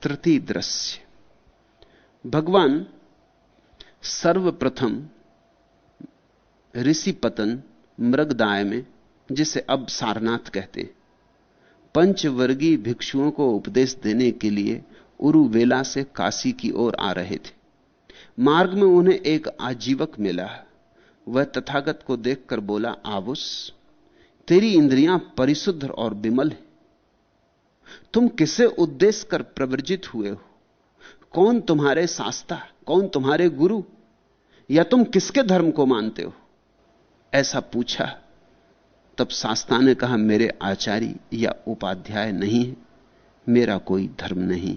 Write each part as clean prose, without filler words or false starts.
तृतीय दृश्य। भगवान सर्वप्रथम ऋषिपतन मृगदाय में, जिसे अब सारनाथ कहते हैं, पंचवर्गीय भिक्षुओं को उपदेश देने के लिए उरुवेला से काशी की ओर आ रहे थे। मार्ग में उन्हें एक आजीवक मिला। वह तथागत को देखकर बोला, आवुस, तेरी इंद्रियां परिशुद्ध और विमल हैं। तुम किसे उद्देश्य कर प्रवर्जित हुए हो? कौन तुम्हारे शास्ता, कौन तुम्हारे गुरु, या तुम किसके धर्म को मानते हो? ऐसा पूछा। तब शास्ता ने कहा, मेरे आचार्य या उपाध्याय नहीं है, मेरा कोई धर्म नहीं,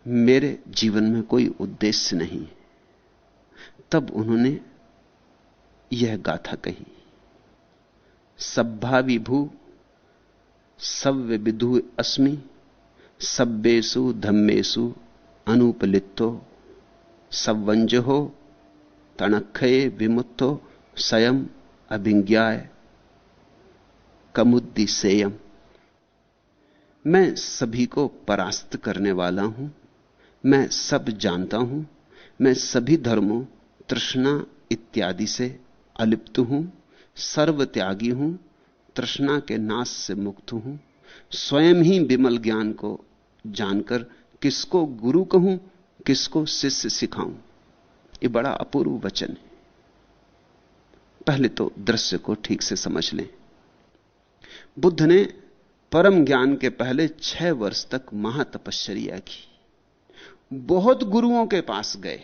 मेरे जीवन में कोई उद्देश्य नहीं। तब उन्होंने यह गाथा कही, सब्भा विभू सव्य विधु अस्मि, सब्बेषु धम्मेषु अनुपलिप्तो, सवंजहो तणक्षये विमुक्तो, स्वयं अभिज्ञाय कमुद्दिसेयम। मैं सभी को परास्त करने वाला हूं, मैं सब जानता हूं, मैं सभी धर्मों, तृष्णा इत्यादि से अलिप्त हूं, सर्वत्यागी हूं, तृष्णा के नाश से मुक्त हूं, स्वयं ही विमल ज्ञान को जानकर किसको गुरु कहूं, किसको शिष्य सिखाऊं। यह बड़ा अपूर्व वचन है। पहले तो दृश्य को ठीक से समझ लें। बुद्ध ने परम ज्ञान के पहले 6 वर्ष तक महातपश्चर्या की। बहुत गुरुओं के पास गए,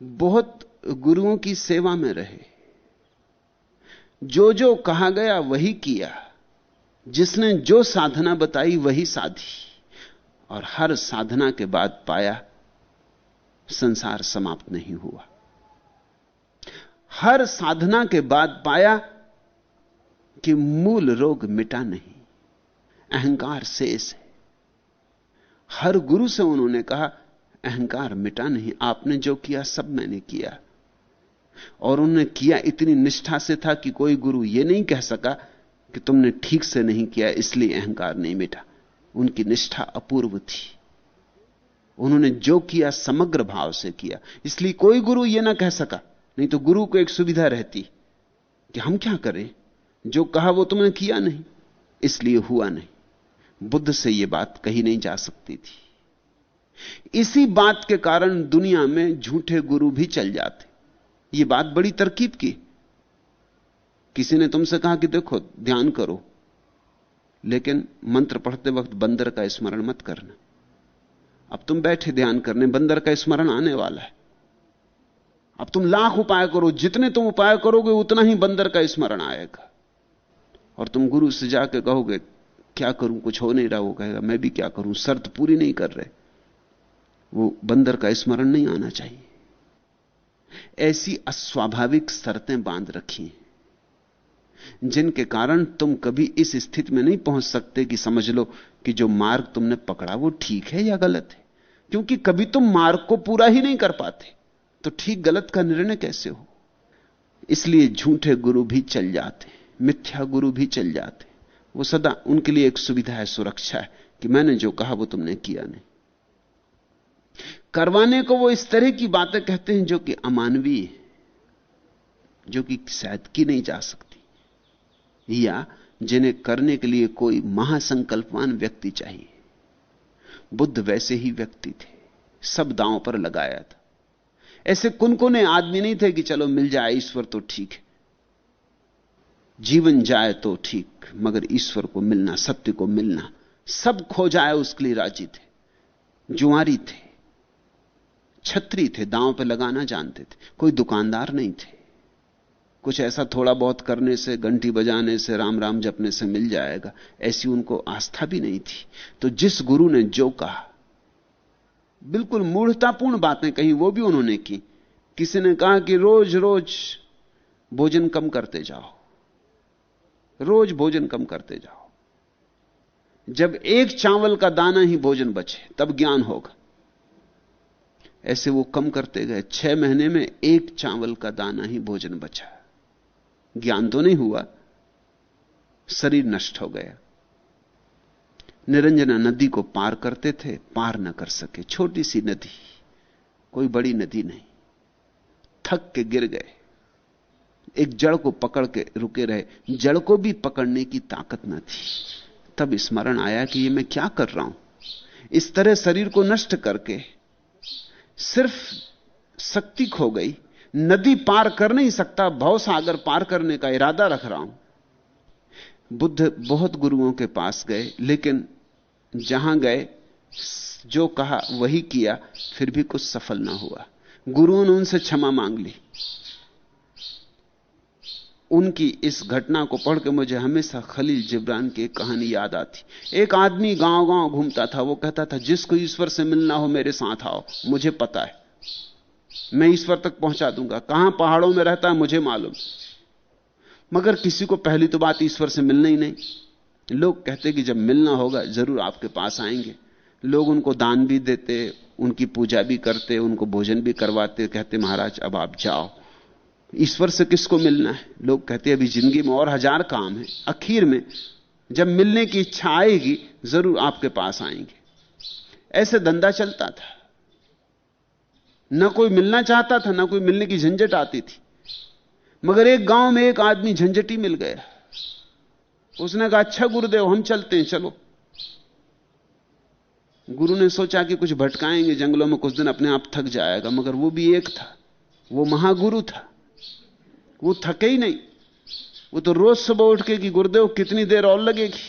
बहुत गुरुओं की सेवा में रहे, जो जो कहा गया वही किया, जिसने जो साधना बताई वही साधी, और हर साधना के बाद पाया संसार समाप्त नहीं हुआ। हर साधना के बाद पाया कि मूल रोग मिटा नहीं, अहंकार शेष है। हर गुरु से उन्होंने कहा, अहंकार मिटा नहीं, आपने जो किया सब मैंने किया। और उन्होंने किया इतनी निष्ठा से था कि कोई गुरु यह नहीं कह सका कि तुमने ठीक से नहीं किया इसलिए अहंकार नहीं मिटा। उनकी निष्ठा अपूर्व थी। उन्होंने जो किया समग्र भाव से किया, इसलिए कोई गुरु यह ना कह सका। नहीं तो गुरु को एक सुविधा रहती कि हम क्या करें, जो कहा वो तुमने किया नहीं, इसलिए हुआ नहीं। बुद्ध से यह बात कही नहीं जा सकती थी। इसी बात के कारण दुनिया में झूठे गुरु भी चल जाते। यह बात बड़ी तरकीब की। किसी ने तुमसे कहा कि देखो ध्यान करो, लेकिन मंत्र पढ़ते वक्त बंदर का स्मरण मत करना। अब तुम बैठे ध्यान करने, बंदर का स्मरण आने वाला है। अब तुम लाख उपाय करो, जितने तुम उपाय करोगे उतना ही बंदर का स्मरण आएगा। और तुम गुरु से जाकर कहोगे क्या करूं, कुछ हो नहीं रहा, वो कहेगा मैं भी क्या करूं, शर्त पूरी नहीं कर रहे। वो बंदर का स्मरण नहीं आना चाहिए। ऐसी अस्वाभाविक शर्तें बांध रखी हैं जिनके कारण तुम कभी इस स्थिति में नहीं पहुंच सकते कि समझ लो कि जो मार्ग तुमने पकड़ा वो ठीक है या गलत है। क्योंकि कभी तुम मार्ग को पूरा ही नहीं कर पाते, तो ठीक गलत का निर्णय कैसे हो। इसलिए झूठे गुरु भी चल जाते, मिथ्या गुरु भी चल जाते। वो सदा उनके लिए एक सुविधा है, सुरक्षा है कि मैंने जो कहा वो तुमने किया नहीं। करवाने को वो इस तरह की बातें कहते हैं जो कि अमानवीय है, जो कि शायद की नहीं जा सकती, या जिन्हें करने के लिए कोई महासंकल्पवान व्यक्ति चाहिए। बुद्ध वैसे ही व्यक्ति थे, सब दांव पर लगाया था। ऐसे कुनकुने आदमी नहीं थे कि चलो मिल जाए ईश्वर तो ठीक है, जीवन जाए तो ठीक, मगर ईश्वर को मिलना, सत्य को मिलना, सब खो जाए उसके लिए राजी थे। जुआरी थे, छत्री थे, दांव पे लगाना जानते थे। कोई दुकानदार नहीं थे। कुछ ऐसा थोड़ा बहुत करने से, घंटी बजाने से, राम राम जपने से मिल जाएगा, ऐसी उनको आस्था भी नहीं थी। तो जिस गुरु ने जो कहा, बिल्कुल मूढ़तापूर्ण बातें कही, वो भी उन्होंने की। किसी ने कहा कि रोज रोज भोजन कम करते जाओ, रोज भोजन कम करते जाओ, जब एक चावल का दाना ही भोजन बचे तब ज्ञान होगा। ऐसे वो कम करते गए। 6 महीने में एक चावल का दाना ही भोजन बचा। ज्ञान तो नहीं हुआ, शरीर नष्ट हो गया। निरंजना नदी को पार करते थे, पार न कर सके। छोटी सी नदी, कोई बड़ी नदी नहीं। थक के गिर गए, एक जड़ को पकड़ के रुके रहे। जड़ को भी पकड़ने की ताकत न थी। तब स्मरण आया कि ये मैं क्या कर रहा हूं। इस तरह शरीर को नष्ट करके सिर्फ शक्ति खो गई। नदी पार कर नहीं सकता, भव सागर पार करने का इरादा रख रहा हूं। बुद्ध बहुत गुरुओं के पास गए, लेकिन जहां गए जो कहा वही किया, फिर भी कुछ सफल ना हुआ। गुरुओं ने उनसे क्षमा मांग ली। उनकी इस घटना को पढ़ के मुझे हमेशा खलील जिब्रान की एक कहानी याद आती। एक आदमी गांव गांव घूमता था, वो कहता था जिसको ईश्वर से मिलना हो मेरे साथ आओ, मुझे पता है, मैं ईश्वर तक पहुंचा दूंगा। कहां पहाड़ों में रहता है मुझे मालूम, मगर किसी को पहली तो बात ईश्वर से मिलना ही नहीं। लोग कहते कि जब मिलना होगा जरूर आपके पास आएंगे। लोग उनको दान भी देते, उनकी पूजा भी करते, उनको भोजन भी करवाते, कहते महाराज अब आप जाओ। ईश्वर से किसको मिलना है? लोग कहते अभी जिंदगी में और 1000 काम है, आखिर में जब मिलने की इच्छा आएगी जरूर आपके पास आएंगे। ऐसे धंधा चलता था। ना कोई मिलना चाहता था, ना कोई मिलने की झंझट आती थी। मगर एक गांव में एक आदमी झंझटी मिल गया। उसने कहा अच्छा गुरुदेव हम चलते हैं, चलो। गुरु ने सोचा कि कुछ भटकाएंगे जंगलों में, कुछ दिन अपने आप थक जाएगा, मगर वो भी एक था, वो महागुरु था। वो थके ही नहीं। वो तो रोज सुबह उठ के कि गुरुदेव कितनी देर और लगेगी,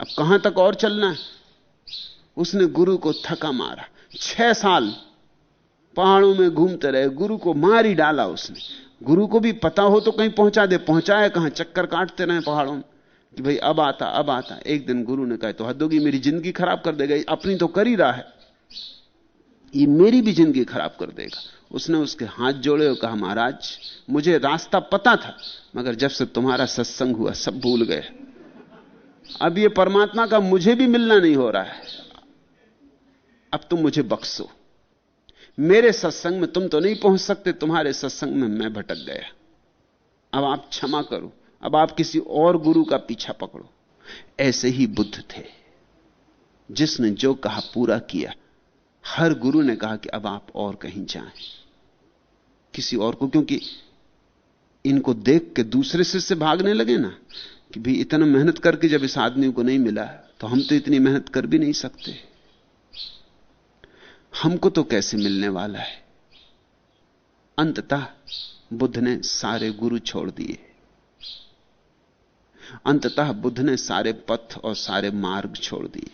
अब कहां तक और चलना है। उसने गुरु को थका मारा। 6 साल पहाड़ों में घूमते रहे, गुरु को मार ही डाला उसने। गुरु को भी पता हो तो कहीं पहुंचा दे, पहुंचाया कहां, चक्कर काटते रहे पहाड़ों में कि भाई अब आता अब आता। एक दिन गुरु ने कहा तो हद होगी, मेरी जिंदगी खराब कर देगा, अपनी तो कर ही रहा है, ये मेरी भी जिंदगी खराब कर देगा। उसने उसके हाथ जोड़े और कहा महाराज मुझे रास्ता पता था, मगर जब से तुम्हारा सत्संग हुआ सब भूल गए। अब ये परमात्मा का मुझे भी मिलना नहीं हो रहा है, अब तुम मुझे बख्शो। मेरे सत्संग में तुम तो नहीं पहुंच सकते, तुम्हारे सत्संग में मैं भटक गया, अब आप क्षमा करो, अब आप किसी और गुरु का पीछा पकड़ो। ऐसे ही बुद्ध थे, जिसने जो कहा पूरा किया। हर गुरु ने कहा कि अब आप और कहीं जाएं, किसी और को, क्योंकि इनको देख के दूसरे शिष्य भागने लगे ना कि भी इतना मेहनत करके जब इस आदमी को नहीं मिला तो हम तो इतनी मेहनत कर भी नहीं सकते, हमको तो कैसे मिलने वाला है। अंततः बुद्ध ने सारे गुरु छोड़ दिए। अंततः बुद्ध ने सारे पथ और सारे मार्ग छोड़ दिए,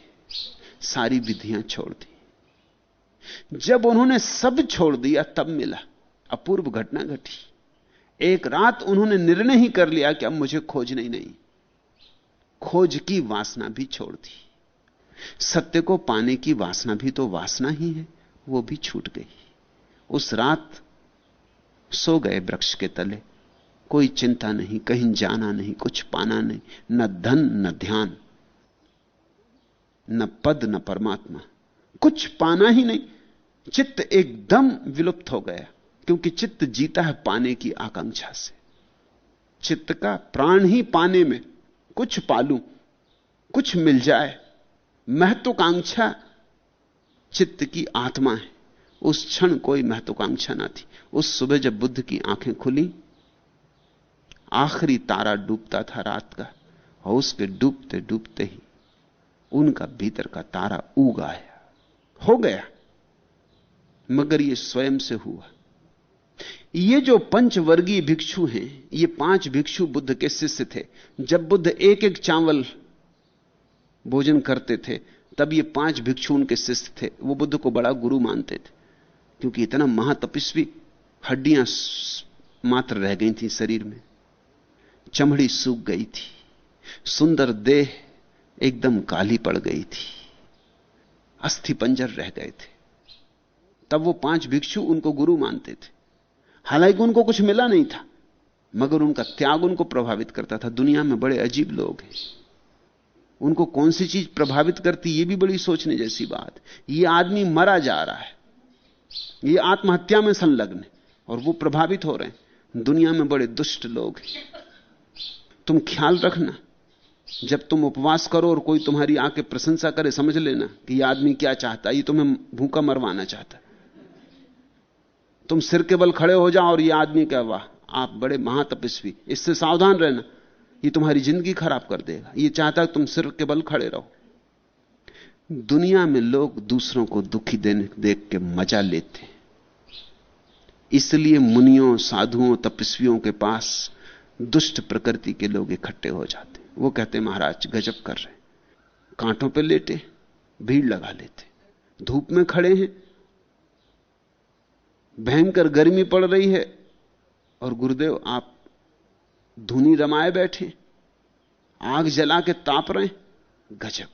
सारी विधियां छोड़ दी। जब उन्होंने सब छोड़ दिया तब मिला। अपूर्व घटना घटी। एक रात उन्होंने निर्णय ही कर लिया कि अब मुझे खोजना ही नहीं। खोज की वासना भी छोड़ दी। सत्य को पाने की वासना भी तो वासना ही है, वो भी छूट गई। उस रात सो गए वृक्ष के तले, कोई चिंता नहीं, कहीं जाना नहीं, कुछ पाना नहीं, न धन न ध्यान, न पद न परमात्मा, कुछ पाना ही नहीं। चित्त एकदम विलुप्त हो गया, क्योंकि चित्त जीता है पाने की आकांक्षा से। चित्त का प्राण ही पाने में, कुछ पालूं, कुछ मिल जाए, महत्वाकांक्षा चित्त की आत्मा है। उस क्षण कोई महत्वाकांक्षा ना थी। उस सुबह जब बुद्ध की आंखें खुली, आखिरी तारा डूबता था रात का, और उसके डूबते डूबते ही उनका भीतर का तारा उग आया, हो गया। मगर यह स्वयं से हुआ। ये जो पंचवर्गीय भिक्षु हैं, ये 5 भिक्षु बुद्ध के शिष्य थे। जब बुद्ध एक एक चावल भोजन करते थे तब ये 5 भिक्षु उनके शिष्य थे। वो बुद्ध को बड़ा गुरु मानते थे, क्योंकि इतना महातपस्वी, हड्डियां मात्र रह गई थी शरीर में, चमड़ी सूख गई थी, सुंदर देह एकदम काली पड़ गई थी, अस्थि पंजर रह गए थे। तब वो 5 भिक्षु उनको गुरु मानते थे। हालांकि उनको कुछ मिला नहीं था, मगर उनका त्याग उनको प्रभावित करता था। दुनिया में बड़े अजीब लोग हैं, उनको कौन सी चीज प्रभावित करती, यह भी बड़ी सोचने जैसी बात। यह आदमी मरा जा रहा है, यह आत्महत्या में संलग्न है, और वो प्रभावित हो रहे हैं। दुनिया में बड़े दुष्ट लोग हैं। तुम ख्याल रखना, जब तुम उपवास करो और कोई तुम्हारी आके प्रशंसा करे, समझ लेना कि यह आदमी क्या चाहता है, ये तुम्हें भूखा मरवाना चाहता है। तुम सिर के बल खड़े हो जाओ और यह आदमी क्या, वाह आप बड़े महातपस्वी, इससे सावधान रहना, ये तुम्हारी जिंदगी खराब कर देगा। ये चाहता है तुम सिर के बल खड़े रहो। दुनिया में लोग दूसरों को दुखी देख के मजा लेते हैं, इसलिए मुनियों, साधुओं, तपस्वियों के पास दुष्ट प्रकृति के लोग इकट्ठे हो जाते। वो कहते महाराज गजब कर रहे, कांटों पे लेटे, भीड़ लगा लेते, धूप में खड़े हैं, भयंकर गर्मी पड़ रही है और गुरुदेव आप धुनी रमाए बैठे, आग जला के ताप रहे, गजब।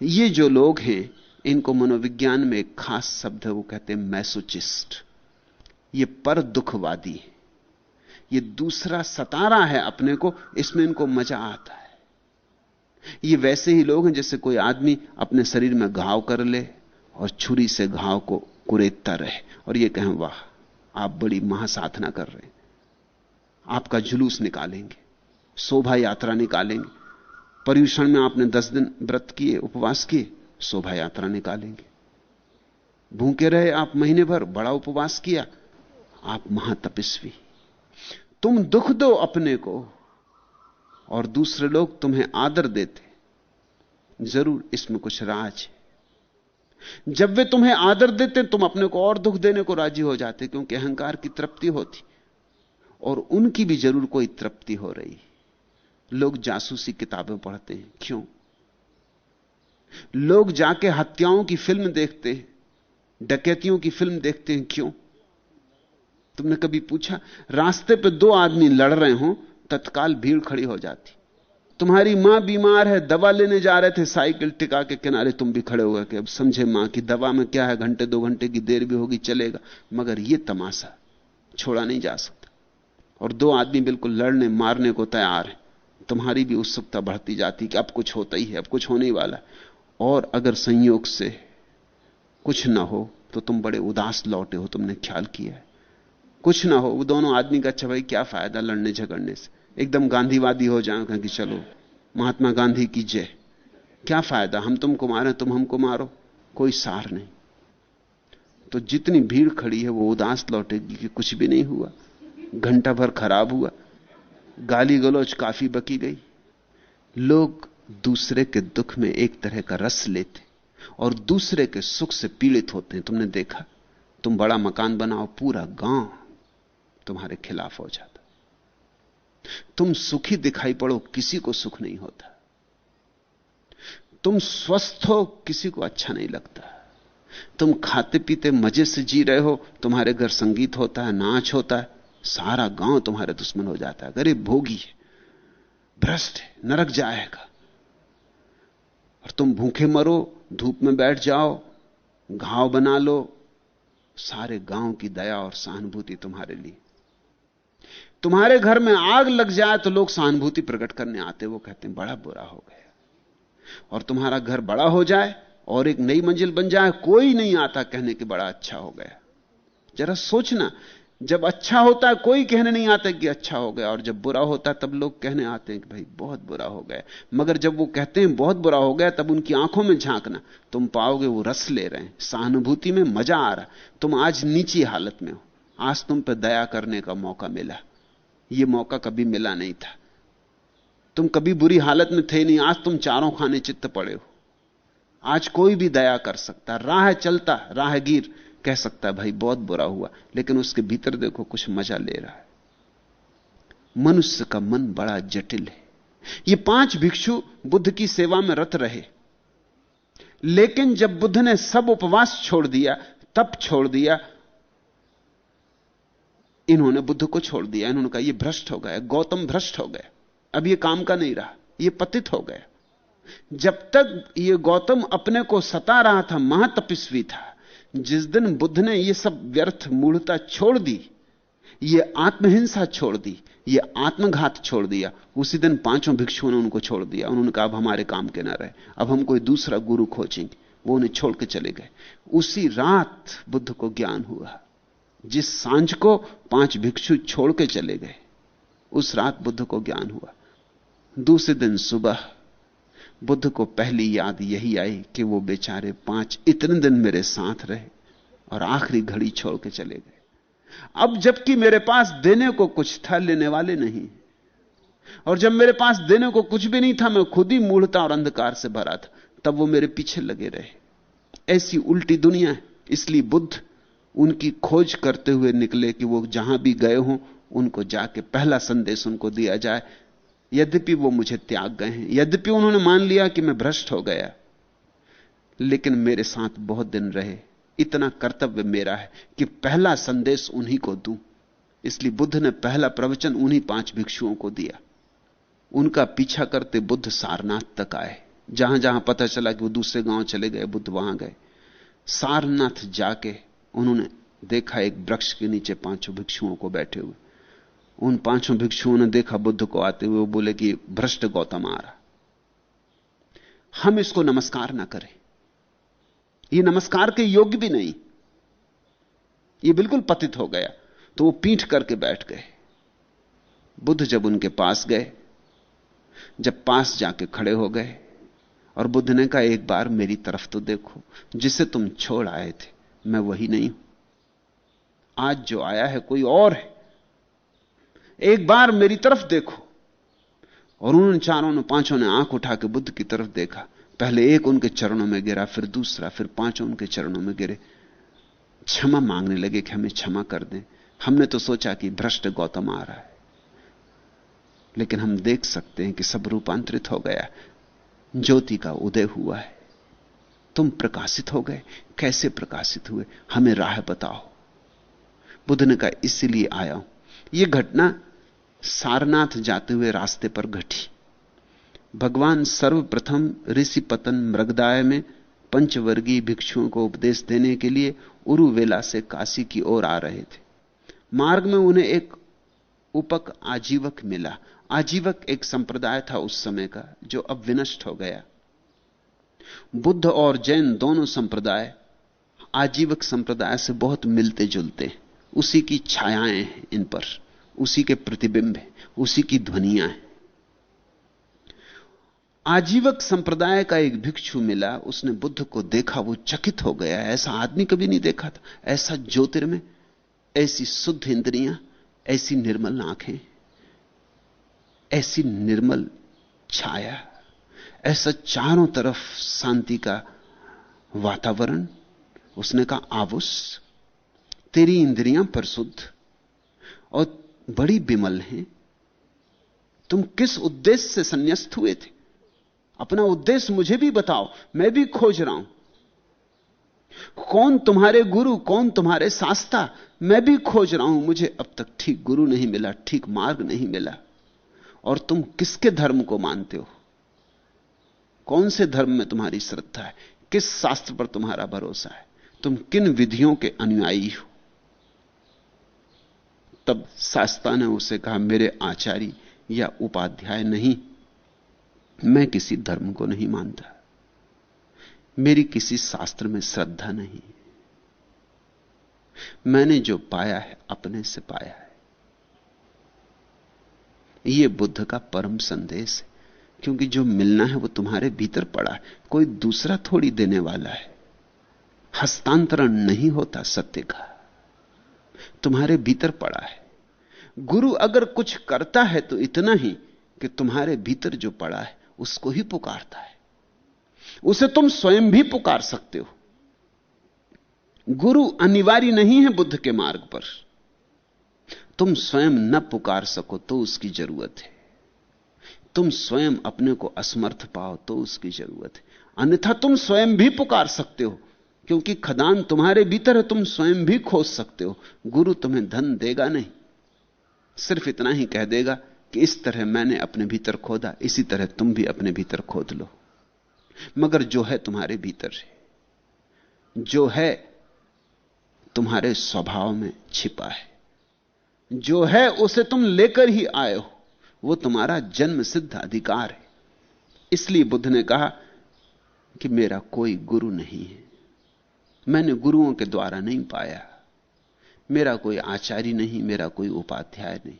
ये जो लोग हैं इनको मनोविज्ञान में एक खास शब्द है, वो कहते हैं मैसोचिस्ट। ये पर दुखवादी है, ये दूसरा सता रहा है अपने को, इसमें इनको मजा आता है। ये वैसे ही लोग हैं जैसे कोई आदमी अपने शरीर में घाव कर ले और छुरी से घाव को कुरेदता रहे और ये कहें वाह आप बड़ी महासाधना कर रहे हैं, आपका जुलूस निकालेंगे, शोभा यात्रा निकालेंगे। पर्युषण में आपने 10 दिन व्रत किए, उपवास किए, शोभा यात्रा निकालेंगे। भूखे रहे आप महीने भर, बड़ा उपवास किया, आप महातपस्वी। तुम दुख दो अपने को और दूसरे लोग तुम्हें आदर देते, जरूर इसमें कुछ राज है। जब वे तुम्हें आदर देते तुम अपने को और दुख देने को राजी हो जाते, क्योंकि अहंकार की तृप्ति होती और उनकी भी जरूर कोई तृप्ति हो रही। लोग जासूसी किताबें पढ़ते हैं, क्यों? लोग जाके हत्याओं की फिल्म देखते हैं, डकैतियों की फिल्म देखते हैं, क्यों? तुमने कभी पूछा? रास्ते पे 2 आदमी लड़ रहे हो, तत्काल भीड़ खड़ी हो जाती। तुम्हारी मां बीमार है, दवा लेने जा रहे थे, साइकिल टिका के किनारे तुम भी खड़े हो गए कि अब समझे मां की दवा में क्या है, घंटे 2 घंटे की देर भी होगी, चलेगा। मगर यह तमाशा छोड़ा नहीं जा सकता। और 2 आदमी बिल्कुल लड़ने मारने को तैयार है, तुम्हारी भी उत्सुकता बढ़ती जाती कि अब कुछ होता ही है, अब कुछ होने ही वाला है। और अगर संयोग से कुछ ना हो तो तुम बड़े उदास लौटे हो, तुमने ख्याल किया है? कुछ ना हो, वो दोनों आदमी का अच्छा भाई क्या फायदा लड़ने झगड़ने से, एकदम गांधीवादी हो जाए कि चलो महात्मा गांधी की जय, क्या फायदा, हम तुमको मारें तुम हमको मारो, कोई सार नहीं। तो जितनी भीड़ खड़ी है वो उदास लौटेगी कि कुछ भी नहीं हुआ, घंटा भर खराब हुआ, गाली गलौज काफी बकी गई। लोग दूसरे के दुख में एक तरह का रस लेते और दूसरे के सुख से पीड़ित होते हैं। तुमने देखा, तुम बड़ा मकान बनाओ, पूरा गांव तुम्हारे खिलाफ हो जाता। तुम सुखी दिखाई पड़ो, किसी को सुख नहीं होता। तुम स्वस्थ हो, किसी को अच्छा नहीं लगता। तुम खाते पीते मजे से जी रहे हो, तुम्हारे घर संगीत होता है, नाच होता है, सारा गांव तुम्हारे दुश्मन हो जाता है। गरीब भोगी है, भ्रष्ट है, नरक जाएगा। और तुम भूखे मरो, धूप में बैठ जाओ, घाव बना लो, सारे गांव की दया और सहानुभूति तुम्हारे लिए। तुम्हारे घर में आग लग जाए तो लोग सहानुभूति प्रकट करने आते, वो कहते हैं बड़ा बुरा हो गया। और तुम्हारा घर बड़ा हो जाए और एक नई मंजिल बन जाए, कोई नहीं आता कहने कि बड़ा अच्छा हो गया। जरा सोचना, जब अच्छा होता है कोई कहने नहीं आता कि अच्छा हो गया, और जब बुरा होता है तब लोग कहने आते हैं कि भाई बहुत बुरा हो गया। मगर जब वो कहते हैं बहुत बुरा हो गया, तब उनकी आंखों में झांकना, तुम पाओगे वो रस ले रहे हैं, सहानुभूति में मजा आ रहा। तुम आज नीची हालत में हो, आज तुम पर दया करने का मौका मिला, ये मौका कभी मिला नहीं था। तुम कभी बुरी हालत में थे नहीं, आज तुम चारों खाने चित्त पड़े हो। आज कोई भी दया कर सकता, राह चलता राहगीर कह सकता है भाई बहुत बुरा हुआ, लेकिन उसके भीतर देखो कुछ मजा ले रहा है। मनुष्य का मन बड़ा जटिल है। ये 5 भिक्षु बुद्ध की सेवा में रत रहे, लेकिन जब बुद्ध ने सब उपवास छोड़ दिया, तप छोड़ दिया, इन्होंने बुद्ध को छोड़ दिया। इन्होंने कहा यह भ्रष्ट हो गया, गौतम भ्रष्ट हो गया, अब यह काम का नहीं रहा, यह पतित हो गया। जब तक यह गौतम अपने को सता रहा था, महातपस्वी था, जिस दिन बुद्ध ने यह सब व्यर्थ मूढ़ता छोड़ दी, यह आत्महिंसा छोड़ दी, यह आत्मघात छोड़ दिया, उसी दिन 5 भिक्षुओं ने उनको छोड़ दिया। उन्होंने कहा अब हमारे काम के ना रहे, अब हम कोई दूसरा गुरु खोजेंगे। वो उन्हें छोड़ के चले गए। उसी रात बुद्ध को ज्ञान हुआ। जिस सांझ को 5 भिक्षु छोड़ के चले गए, उस रात बुद्ध को ज्ञान हुआ। दूसरे दिन सुबह बुद्ध को पहली याद यही आई कि वो बेचारे 5 इतने दिन मेरे साथ रहे और आखिरी घड़ी छोड़ के चले गए। अब जबकि मेरे पास देने को कुछ था, लेने वाले नहीं, और जब मेरे पास देने को कुछ भी नहीं था, मैं खुद ही मूढ़ता और अंधकार से भरा था, तब वो मेरे पीछे लगे रहे। ऐसी उल्टी दुनिया है। इसलिए बुद्ध उनकी खोज करते हुए निकले कि वो जहां भी गए हों उनको जाके पहला संदेश उनको दिया जाए। यद्यपि वो मुझे त्याग गए हैं, यद्यपि उन्होंने मान लिया कि मैं भ्रष्ट हो गया, लेकिन मेरे साथ बहुत दिन रहे। इतना कर्तव्य मेरा है कि पहला संदेश उन्हीं को दूं। इसलिए बुद्ध ने पहला प्रवचन उन्हीं 5 भिक्षुओं को दिया। उनका पीछा करते बुद्ध सारनाथ तक आए। जहां जहां पता चला कि वो दूसरे गांव चले गए, बुद्ध वहां गए। सारनाथ जाके उन्होंने देखा एक वृक्ष के नीचे 5 भिक्षुओं को बैठे हुए। उन 5 भिक्षुओं ने देखा बुद्ध को आते हुए, वो बोले कि भ्रष्ट गौतम आ रहा, हम इसको नमस्कार ना करें, ये नमस्कार के योग्य भी नहीं, ये बिल्कुल पतित हो गया। तो वो पीठ करके बैठ गए। बुद्ध जब उनके पास गए, जब पास जाके खड़े हो गए और बुद्ध ने कहा, एक बार मेरी तरफ तो देखो, जिसे तुम छोड़ आए थे मैं वही नहीं हूं, आज जो आया है कोई और है, एक बार मेरी तरफ देखो। और उन चारों ने, 5 ने आंख उठा के बुद्ध की तरफ देखा। पहले एक उनके चरणों में गिरा, फिर दूसरा, फिर 5 उनके चरणों में गिरे। क्षमा मांगने लगे कि हमें क्षमा कर दें, हमने तो सोचा कि भ्रष्ट गौतम आ रहा है, लेकिन हम देख सकते हैं कि सब रूपांतरित हो गया, ज्योति का उदय हुआ है, तुम प्रकाशित हो गए। कैसे प्रकाशित हुए, हमें राह बताओ। बुद्ध ने कहा, इसीलिए आया हूं। यह घटना सारनाथ जाते हुए रास्ते पर घटी। भगवान सर्वप्रथम ऋषिपतन मृगदाय में पंचवर्गीय भिक्षुओं को उपदेश देने के लिए उरुवेला से काशी की ओर आ रहे थे। मार्ग में उन्हें एक उपक आजीवक मिला। आजीवक एक संप्रदाय था उस समय का, जो अब विनष्ट हो गया। बुद्ध और जैन दोनों संप्रदाय आजीवक संप्रदाय से बहुत मिलते जुलते हैं। उसी की छायाएं हैं इन पर, उसी के प्रतिबिंब हैं, उसी की ध्वनियां हैं। आजीवक संप्रदाय का एक भिक्षु मिला, उसने बुद्ध को देखा, वो चकित हो गया। ऐसा आदमी कभी नहीं देखा था, ऐसा ज्योतिर्मय, ऐसी शुद्ध इंद्रियां, ऐसी निर्मल आंखें, ऐसी निर्मल छाया, ऐसा चारों तरफ शांति का वातावरण। उसने कहा, आवुस, तेरी इंद्रियां परिशुद्ध और बड़ी विमल हैं, तुम किस उद्देश्य से संन्यास्त हुए थे? अपना उद्देश्य मुझे भी बताओ, मैं भी खोज रहा हूं। कौन तुम्हारे गुरु, कौन तुम्हारे शास्ता, मैं भी खोज रहा हूं। मुझे अब तक ठीक गुरु नहीं मिला, ठीक मार्ग नहीं मिला। और तुम किसके धर्म को मानते हो? कौन से धर्म में तुम्हारी श्रद्धा है? किस शास्त्र पर तुम्हारा भरोसा है? तुम किन विधियों के अनुयायी हो? तब शास्ता ने उसे कहा, मेरे आचार्य या उपाध्याय नहीं, मैं किसी धर्म को नहीं मानता, मेरी किसी शास्त्र में श्रद्धा नहीं, मैंने जो पाया है अपने से पाया है। यह बुद्ध का परम संदेश है, क्योंकि जो मिलना है वो तुम्हारे भीतर पड़ा है, कोई दूसरा थोड़ी देने वाला है। हस्तांतरण नहीं होता सत्य का, तुम्हारे भीतर पड़ा है। गुरु अगर कुछ करता है तो इतना ही कि तुम्हारे भीतर जो पड़ा है उसको ही पुकारता है। उसे तुम स्वयं भी पुकार सकते हो। गुरु अनिवार्य नहीं है बुद्ध के मार्ग पर। तुम स्वयं न पुकार सको तो उसकी जरूरत है, तुम स्वयं अपने को असमर्थ पाओ तो उसकी जरूरत है। अन्यथा तुम स्वयं भी पुकार सकते हो, क्योंकि खदान तुम्हारे भीतर है, तुम स्वयं भी खोज सकते हो। गुरु तुम्हें धन देगा नहीं, सिर्फ इतना ही कह देगा कि इस तरह मैंने अपने भीतर खोदा, इसी तरह तुम भी अपने भीतर खोद लो। मगर जो है तुम्हारे भीतर है, जो है तुम्हारे स्वभाव में छिपा है, जो है उसे तुम लेकर ही आए हो, वो तुम्हारा जन्म सिद्ध अधिकार है। इसलिए बुद्ध ने कहा कि मेरा कोई गुरु नहीं है, मैंने गुरुओं के द्वारा नहीं पाया, मेरा कोई आचार्य नहीं, मेरा कोई उपाध्याय नहीं।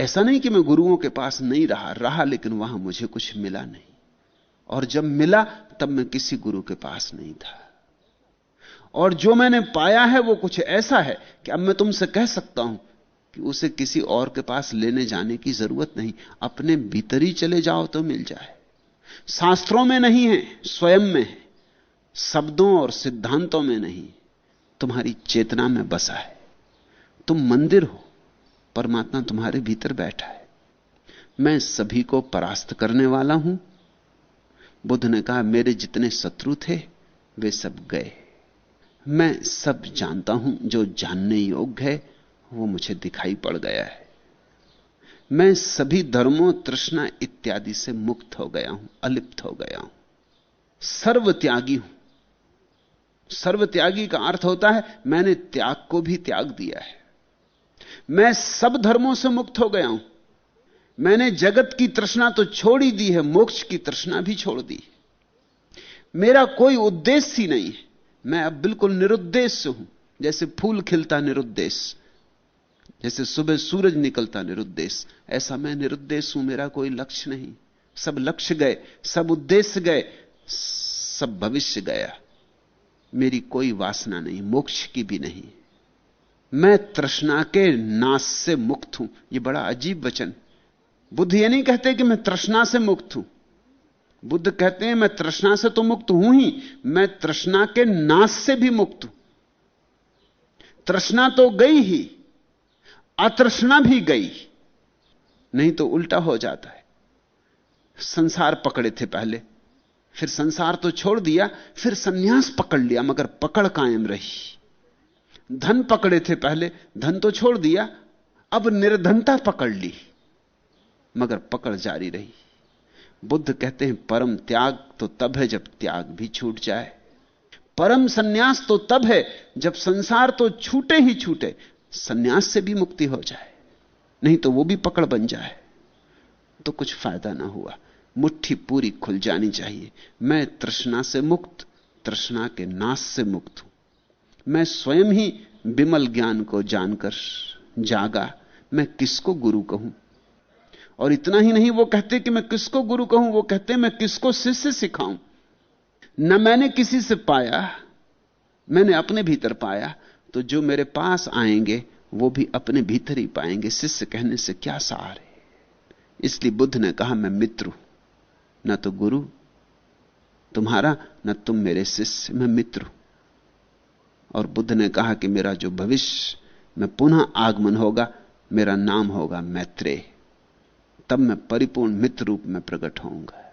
ऐसा नहीं कि मैं गुरुओं के पास नहीं रहा, लेकिन वहां मुझे कुछ मिला नहीं। और जब मिला तब मैं किसी गुरु के पास नहीं था। और जो मैंने पाया है वो कुछ ऐसा है कि अब मैं तुमसे कह सकता हूं कि उसे किसी और के पास लेने जाने की जरूरत नहीं, अपने भीतर ही चले जाओ तो मिल जाए। शास्त्रों में नहीं है, स्वयं में है, शब्दों और सिद्धांतों में नहीं, तुम्हारी चेतना में बसा है। तुम मंदिर हो, परमात्मा तुम्हारे भीतर बैठा है। मैं सभी को परास्त करने वाला हूं। बुद्ध ने कहा मेरे जितने शत्रु थे वे सब गए। मैं सब जानता हूं, जो जानने योग्य है वो मुझे दिखाई पड़ गया है। मैं सभी धर्मों, तृष्णा इत्यादि से मुक्त हो गया हूं, अलिप्त हो गया हूं, सर्वत्यागी हूं। सर्वत्यागी का अर्थ होता है मैंने त्याग को भी त्याग दिया है। मैं सब धर्मों से मुक्त हो गया हूं। मैंने जगत की तृष्णा तो छोड़ ही दी है, मोक्ष की तृष्णा भी छोड़ दी। मेरा कोई उद्देश्य ही नहीं है। मैं अब बिल्कुल निरुद्देश्य हूं, जैसे फूल खिलता निरुद्देश्य, जैसे सुबह सूरज निकलता निरुद्देश्य, ऐसा मैं निरुद्देश्य हूं। मेरा कोई लक्ष्य नहीं। सब लक्ष्य गए, सब उद्देश्य गए, सब भविष्य गया। मेरी कोई वासना नहीं, मोक्ष की भी नहीं। मैं तृष्णा के नाश से मुक्त हूं। यह बड़ा अजीब वचन। बुद्ध यह नहीं कहते कि मैं तृष्णा से मुक्त हूं। बुद्ध कहते हैं मैं तृष्णा से तो मुक्त हूं ही, मैं तृष्णा के नाश से भी मुक्त हूं। तृष्णा तो गई ही, अतृष्णा भी गई। नहीं तो उल्टा हो जाता है। संसार पकड़े थे पहले, फिर संसार तो छोड़ दिया, फिर संन्यास पकड़ लिया, मगर पकड़ कायम रही। धन पकड़े थे पहले, धन तो छोड़ दिया, अब निर्धनता पकड़ ली, मगर पकड़ जारी रही। बुद्ध कहते हैं परम त्याग तो तब है जब त्याग भी छूट जाए। परम सन्यास तो तब है जब संसार तो छूटे ही छूटे, सन्यास से भी मुक्ति हो जाए। नहीं तो वो भी पकड़ बन जाए तो कुछ फायदा ना हुआ। मुट्ठी पूरी खुल जानी चाहिए। मैं तृष्णा से मुक्त, तृष्णा के नाश से मुक्त हूं। मैं स्वयं ही विमल ज्ञान को जानकर जागा। मैं किसको गुरु कहूं? और इतना ही नहीं, वो कहते कि मैं किसको गुरु कहूं, वो कहते मैं किसको शिष्य सिखाऊं। न मैंने किसी से पाया, मैंने अपने भीतर पाया, तो जो मेरे पास आएंगे वो भी अपने भीतर ही पाएंगे। शिष्य कहने से क्या सार है? इसलिए बुद्ध ने कहा मैं मित्र हूं, न तो गुरु तुम्हारा, न तुम मेरे शिष्य, मैं मित्र हूं। और बुद्ध ने कहा कि मेरा जो भविष्य में पुनः आगमन होगा, मेरा नाम होगा मैत्रेय। तब मैं परिपूर्ण मित्र रूप में प्रकट होऊंगा।